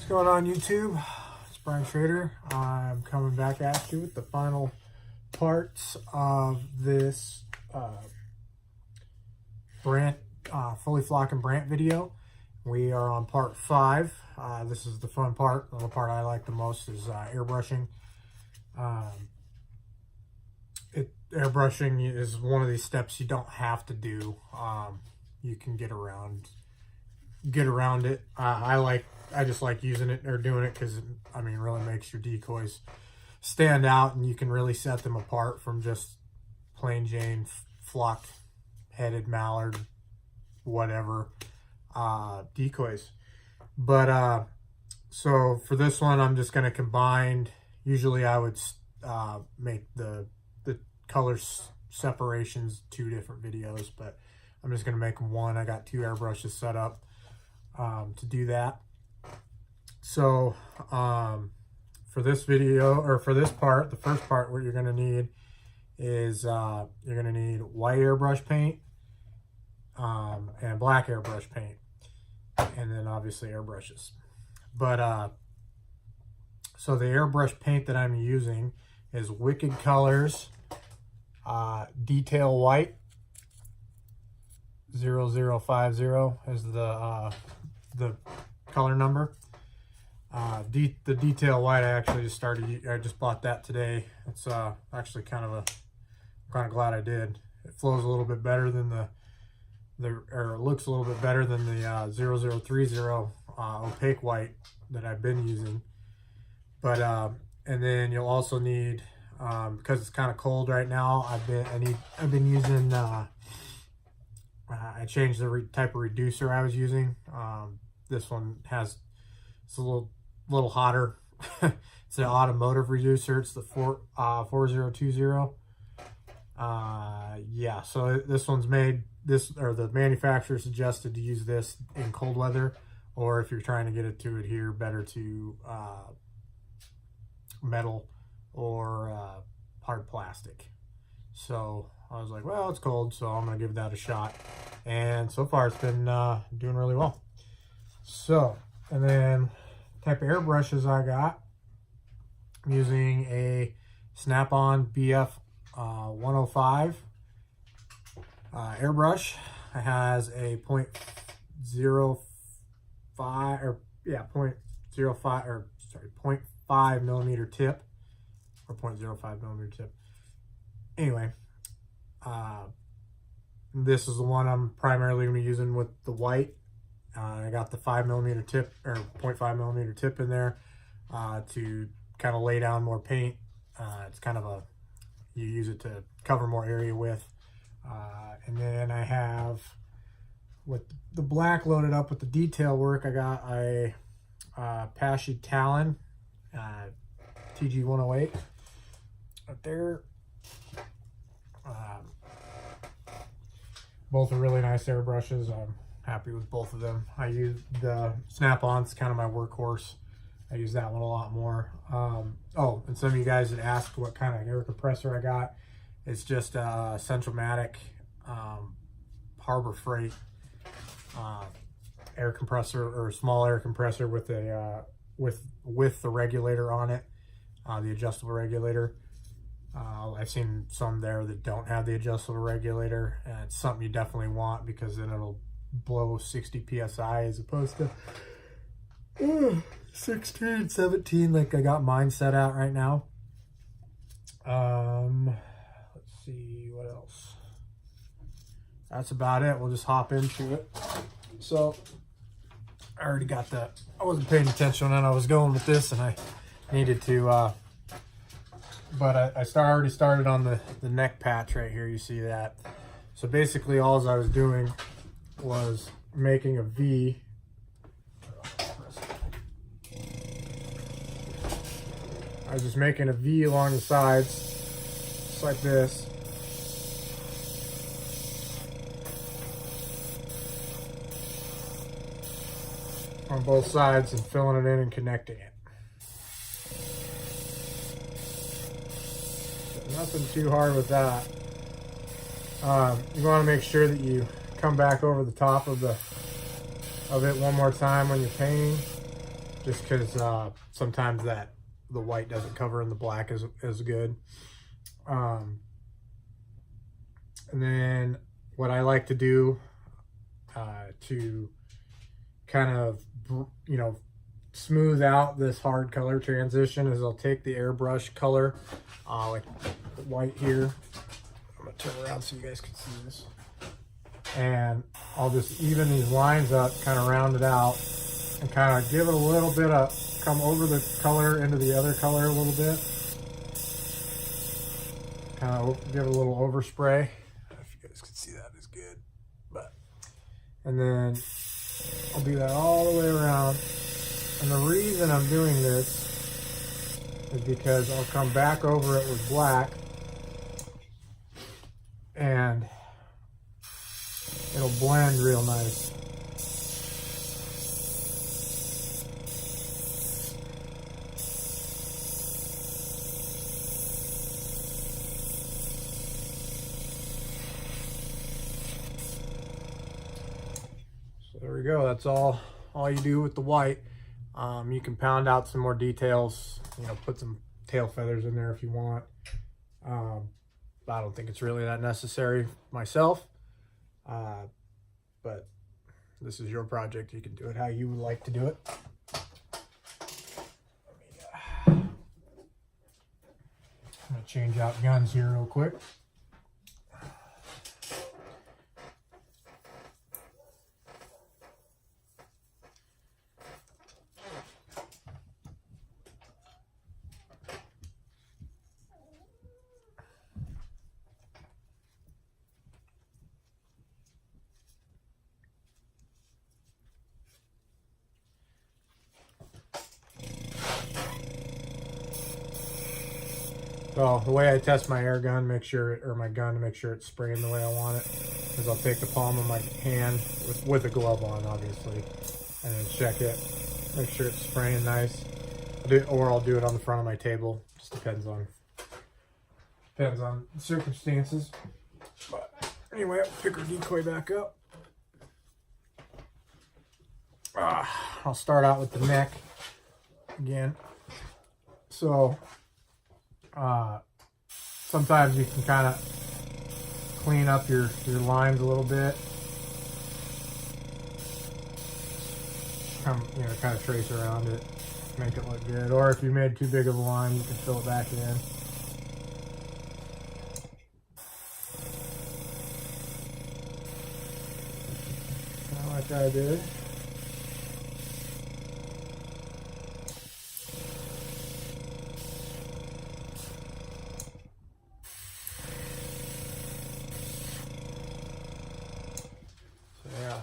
going on YouTube? It's Brian Schrader. I'm coming back at you with the final parts of this brant, fully flock and brant video. We are on part 5. This is the fun part. The part I like the most is airbrushing. Airbrushing is one of these steps you don't have to do. You can get around it. I just like using it or doing it because I mean, it really makes your decoys stand out, and you can really set them apart from just plain Jane flock headed mallard, whatever, decoys. But so for this one, I'm just going to combine. Usually I would make the color separations 2 different videos, but I'm just going to make them one. I got 2 airbrushes set up to do that. So for this video, or for this part, the first part, what you're going to need is you're going to need white airbrush paint and black airbrush paint, and then obviously airbrushes. But so the airbrush paint that I'm using is Wicked Colors Detail White 0050 is the color number. The Detail White, I just bought that today. It's actually I'm kind of glad I did. It flows a little bit better than or it looks a little bit better than the 0030 opaque white that I've been using. But and then you'll also need, because it's kind of cold right now, I've been using I changed the type of reducer I was using. This one it's a little hotter. It's an automotive reducer. It's the 4020. Yeah, so this one's made, the manufacturer suggested to use this in cold weather, or if you're trying to get it to adhere better to metal or hard plastic. So I was like, well, it's cold, so I'm gonna give that a shot, and so far it's been doing really well. So, and then type of airbrushes I got, I'm using a Snap-on BF 105 airbrush. It has a 0.05 0.5 millimeter tip, or 0.05 millimeter tip. Anyway, this is the one I'm primarily going to be using with the white. I got the 5 millimeter tip, or 0.5 millimeter tip in there to kind of lay down more paint. It's kind of you use it to cover more area with. And then I have, with the black loaded up with the detail work, I got a Pashy Talon TG 108 up there. Both are really nice airbrushes. I'm happy with both of them. I use the Snap-on, it's kind of my workhorse. I use that one a lot more. Oh, and some of you guys had asked what kind of air compressor I got. It's just a Central-Matic Harbor Freight air compressor, or small air compressor with a with the regulator on it, the adjustable regulator. I've seen some there that don't have the adjustable regulator, and it's something you definitely want, because then it'll blow 60 psi as opposed to 16, 17 like I got mine set out right now. Let's see what else. That's about it. We'll just hop into it. So I already got that. I wasn't paying attention when I was going with this, and I needed to but I already started on the neck patch right here. You see that? So basically all I was doing was making a V. I was just making a V along the sides, just like this. On both sides, and filling it in and connecting it. Nothing too hard with that. You want to make sure that you come back over the top of it one more time when you're painting. just because sometimes the white doesn't cover in the black as good. And then what I like to do to kind of, you know, smooth out this hard color transition is I'll take the airbrush color, like the white here. I'm gonna turn around so you guys can see this. And I'll just even these lines up, kind of round it out, and kind of give it a little bit of, come over the color into the other color a little bit. Kind of give it a little overspray. If you guys can see that is good. But, and then I'll do that all the way around. And the reason I'm doing this is because I'll come back over it with black and it'll blend real nice. So there we go. That's all you do with the white. You can pound out some more details, you know, put some tail feathers in there if you want. But I don't think it's really that necessary myself. But this is your project. You can do it how you would like to do it. I'm gonna change out guns here real quick. So the way I test my air gun, or my gun to make sure it's spraying the way I want it, is I'll take the palm of my hand with a glove on, obviously, and then check it, make sure it's spraying nice. I'll do it on the front of my table. Just depends on the circumstances. But anyway, I'll pick our decoy back up. I'll start out with the neck again. So sometimes you can kind of clean up your lines a little bit. Kind of trace around it, make it look good. Or if you made too big of a line, you can fill it back in. Kind of like I did.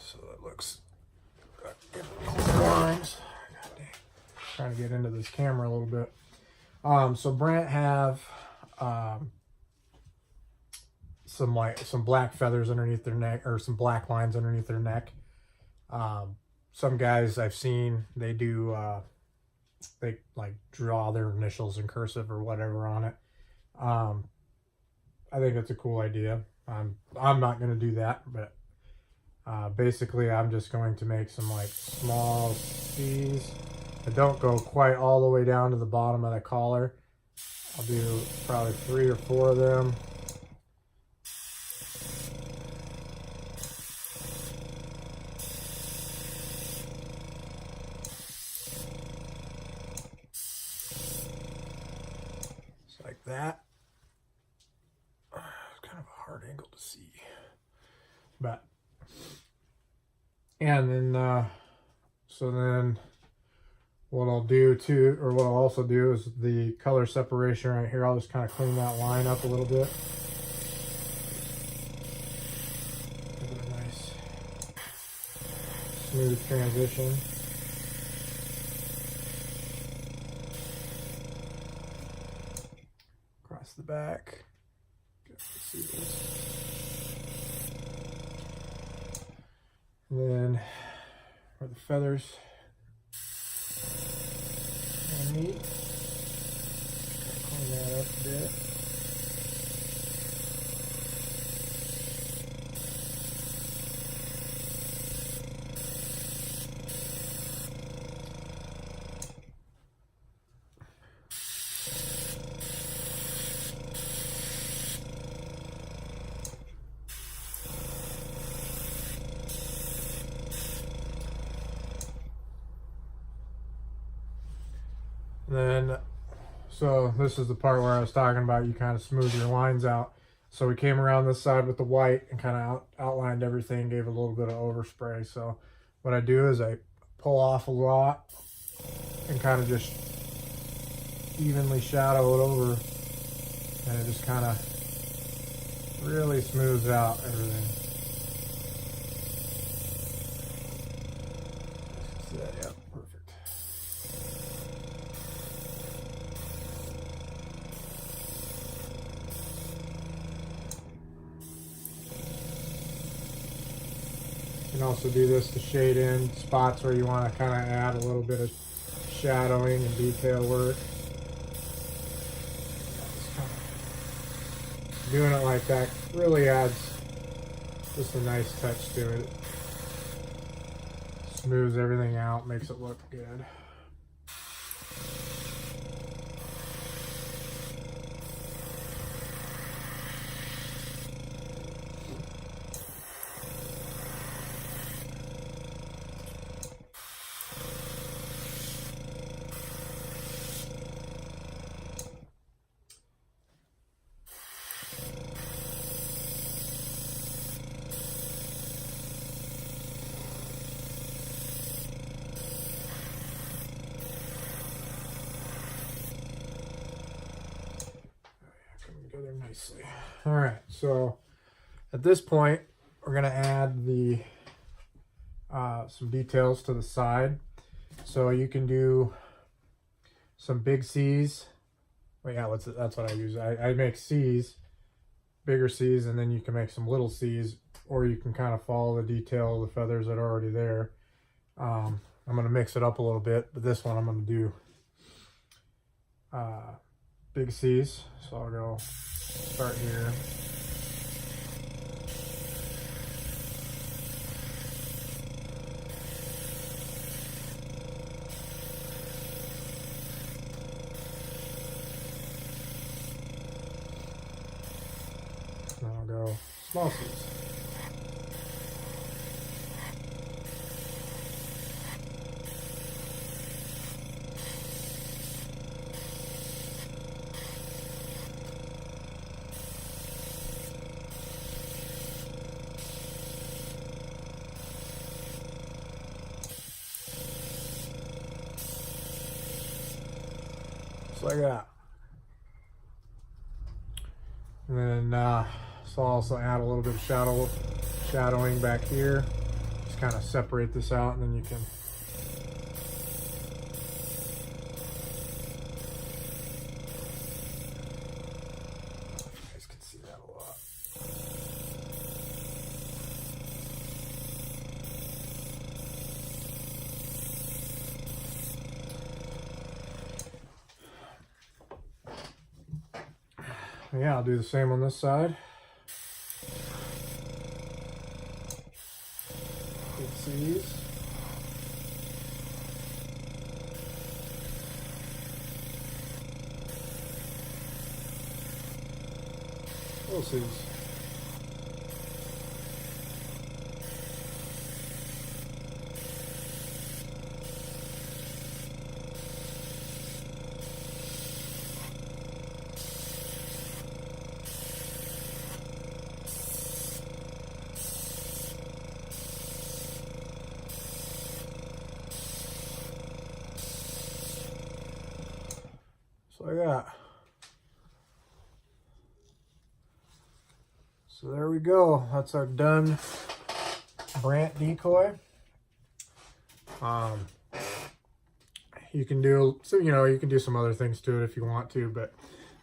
So it looks lines. Trying to get into this camera a little bit. So brant have some black feathers underneath their neck, or some black lines underneath their neck. Some guys I've seen, they do they like draw their initials in cursive or whatever on it. I think it's a cool idea. I'm not going to do that, but basically I'm just going to make some like small C's that don't go quite all the way down to the bottom of the collar. I'll do probably 3 or 4 of them. Just like that. It's kind of a hard angle to see, but and then so then what I'll do too, or what I'll also do, is the color separation right here. I'll just kind of clean that line up a little bit. Give it a nice smooth transition. Across the back. See this. And then where the feathers meet, clean that up a bit. Then, so this is the part where I was talking about you kind of smooth your lines out. So we came around this side with the white and kind of outlined everything, gave a little bit of overspray. So what I do is I pull off a lot and kind of just evenly shadow it over, and it just kind of really smooths out everything. See that? Yeah, perfect. You can also do this to shade in spots where you want to kind of add a little bit of shadowing and detail work. Doing it like that really adds just a nice touch to it. Smooths everything out, makes it look good. Together nicely. All right, so at this point we're going to add the some details to the side. So you can do some big C's. Well, yeah, that's what I use. I make C's, bigger C's, and then you can make some little C's, or you can kind of follow the detail of the feathers that are already there. I'm going to mix it up a little bit, but this one I'm going to do big C's. So I'll go start here. Then I'll go small C's. Just like that. And then so I'll also add a little bit of shadowing back here. Just kind of separate this out, and then you can you guys can see that a lot. Yeah, I'll do the same on this side. Big C's. Little C's. Like that. So there we go. That's our done brant decoy. You can do you can do some other things to it if you want to, but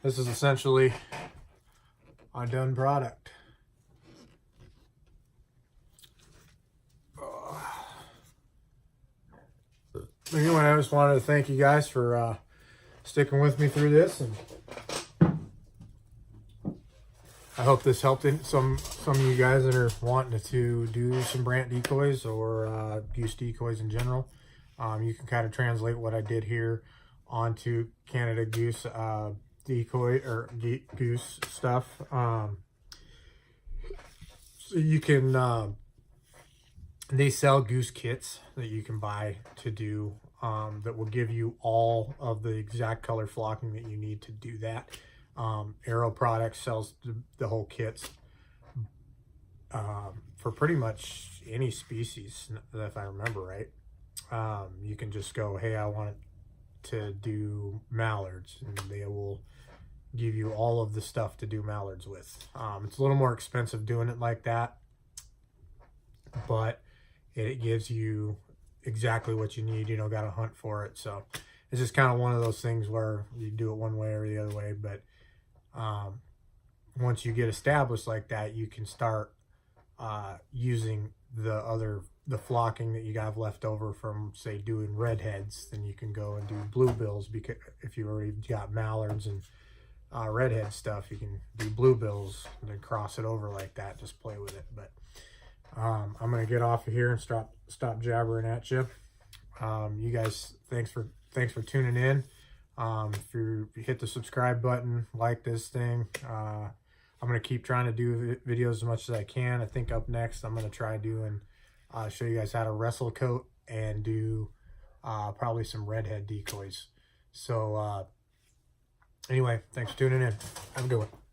this is essentially our done product. Anyway, I just wanted to thank you guys for sticking with me through this, and I hope this helped some of you guys that are wanting to do some brant decoys or goose decoys in general. You can kind of translate what I did here onto Canada goose decoy or goose stuff. So you can they sell goose kits that you can buy to do that will give you all of the exact color flocking that you need to do that. Aero Products sells the whole kits for pretty much any species, if I remember right. You can just go, hey, I want to do mallards, and they will give you all of the stuff to do mallards with. It's a little more expensive doing it like that, but it gives you exactly what you need. You don't got to hunt for it. So it's just kind of one of those things where you do it one way or the other way. But once you get established like that, you can start using the flocking that you have left over from, say, doing redheads. Then you can go and do bluebills, because if you already got mallards and redhead stuff, you can do bluebills and then cross it over like that. Just play with it. But I'm gonna get off of here and stop jabbering at you. You guys, thanks for tuning in. If you hit the subscribe button, like this thing, I'm gonna keep trying to do videos as much as I can. I think up next I'm gonna try doing show you guys how to wrestle coat and do probably some redhead decoys. So anyway, thanks for tuning in. Have a good one.